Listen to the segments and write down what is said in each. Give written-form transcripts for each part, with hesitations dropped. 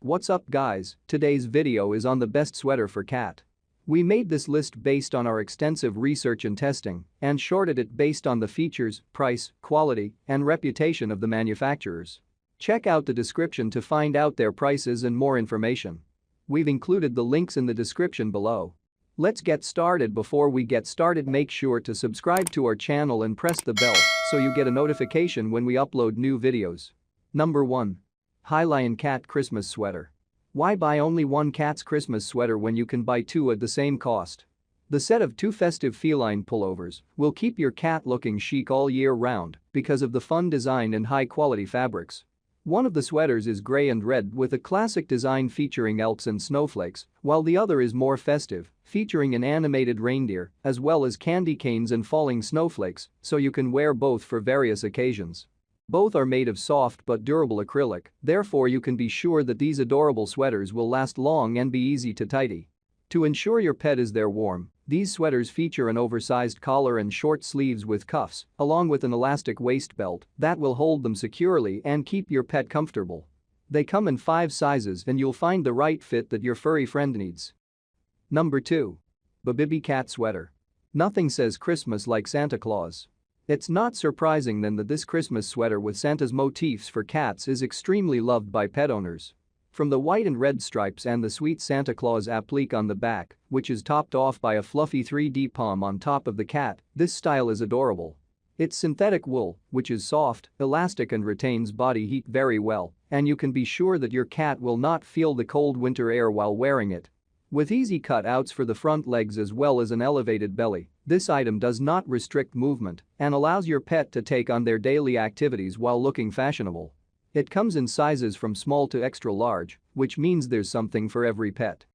What's up guys, today's video is on the best sweater for cat. We made this list based on our extensive research and testing and shorted it based on the features, price, quality, and reputation of the manufacturers. Check out the description to find out their prices and more information. We've included the links in the description below. Let's get started. Before we get started, make sure to subscribe to our channel and press the bell so you get a notification when we upload new videos. Number 1. HYLYUN Cat Christmas Sweater. Why buy only one cat's Christmas sweater when you can buy two at the same cost? The set of two festive feline pullovers will keep your cat looking chic all year round because of the fun design and high-quality fabrics. One of the sweaters is gray and red with a classic design featuring elves and snowflakes, while the other is more festive, featuring an animated reindeer as well as candy canes and falling snowflakes, so you can wear both for various occasions. Both are made of soft but durable acrylic, therefore you can be sure that these adorable sweaters will last long and be easy to tidy. To ensure your pet is there warm, these sweaters feature an oversized collar and short sleeves with cuffs, along with an elastic waist belt that will hold them securely and keep your pet comfortable. They come in 5 sizes and you'll find the right fit that your furry friend needs. Number 2. BOBIBI Cat Sweater. Nothing says Christmas like Santa Claus. It's not surprising then that this Christmas sweater with Santa's motifs for cats is extremely loved by pet owners. From the white and red stripes and the sweet Santa Claus applique on the back, which is topped off by a fluffy 3D palm on top of the cat, this style is adorable. It's synthetic wool, which is soft, elastic and retains body heat very well, and you can be sure that your cat will not feel the cold winter air while wearing it. With easy cutouts for the front legs as well as an elevated belly, this item does not restrict movement and allows your pet to take on their daily activities while looking fashionable. It comes in sizes from small to extra large, which means there's something for every pet.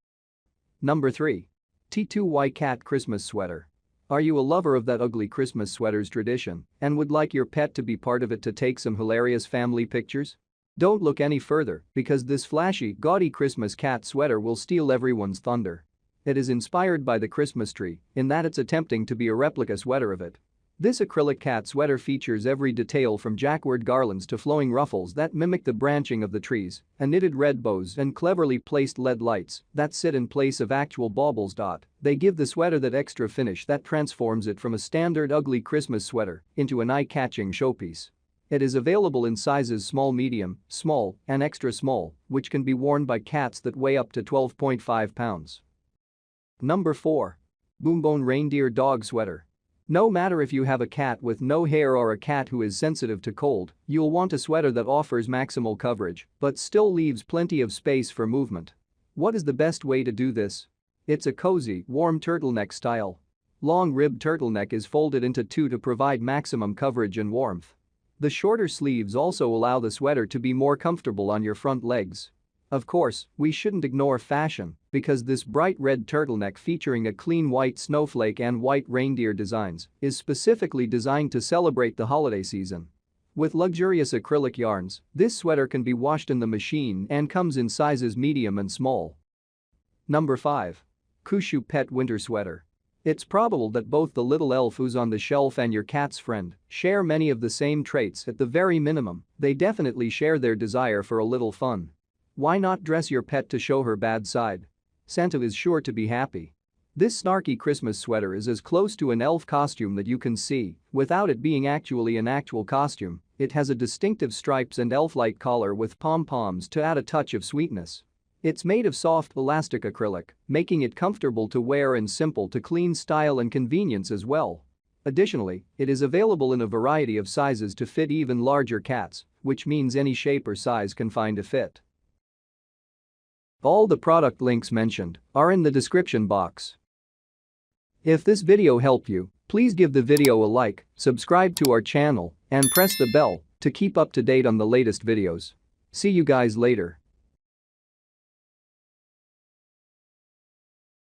Number 3. T2Y Cat Christmas Sweater. Are you a lover of that ugly Christmas sweaters tradition and would like your pet to be part of it to take some hilarious family pictures? Don't look any further because this flashy, gaudy Christmas cat sweater will steal everyone's thunder. It is inspired by the Christmas tree in that it's attempting to be a replica sweater of it. This acrylic cat sweater features every detail from jacquard garlands to flowing ruffles that mimic the branching of the trees, and knitted red bows and cleverly placed LED lights that sit in place of actual baubles. They give the sweater that extra finish that transforms it from a standard ugly Christmas sweater into an eye-catching showpiece. It is available in sizes small, medium, small, and extra small, which can be worn by cats that weigh up to 12.5 pounds. Number 4. BoomBone Reindeer Dog Sweater. No matter if you have a cat with no hair or a cat who is sensitive to cold, you'll want a sweater that offers maximal coverage but still leaves plenty of space for movement. What is the best way to do this? It's a cozy, warm turtleneck style. Long ribbed turtleneck is folded into 2 to provide maximum coverage and warmth. The shorter sleeves also allow the sweater to be more comfortable on your front legs. Of course, we shouldn't ignore fashion because this bright red turtleneck featuring a clean white snowflake and white reindeer designs is specifically designed to celebrate the holiday season. With luxurious acrylic yarns, this sweater can be washed in the machine and comes in sizes medium and small. Number 5. Kushu Pet Winter Sweater. It's probable that both the little elf who's on the shelf and your cat's friend share many of the same traits. At the very minimum, they definitely share their desire for a little fun. Why not dress your pet to show her bad side? Santa is sure to be happy. This snarky Christmas sweater is as close to an elf costume that you can see without it being actually an actual costume. It has a distinctive stripes and elf-like collar with pom-poms to add a touch of sweetness. It's made of soft, elastic acrylic, making it comfortable to wear and simple to clean style and convenience as well. Additionally, it is available in a variety of sizes to fit even larger cats, which means any shape or size can find a fit. All the product links mentioned are in the description box. If this video helped you, please give the video a like, subscribe to our channel, and press the bell to keep up to date on the latest videos. See you guys later.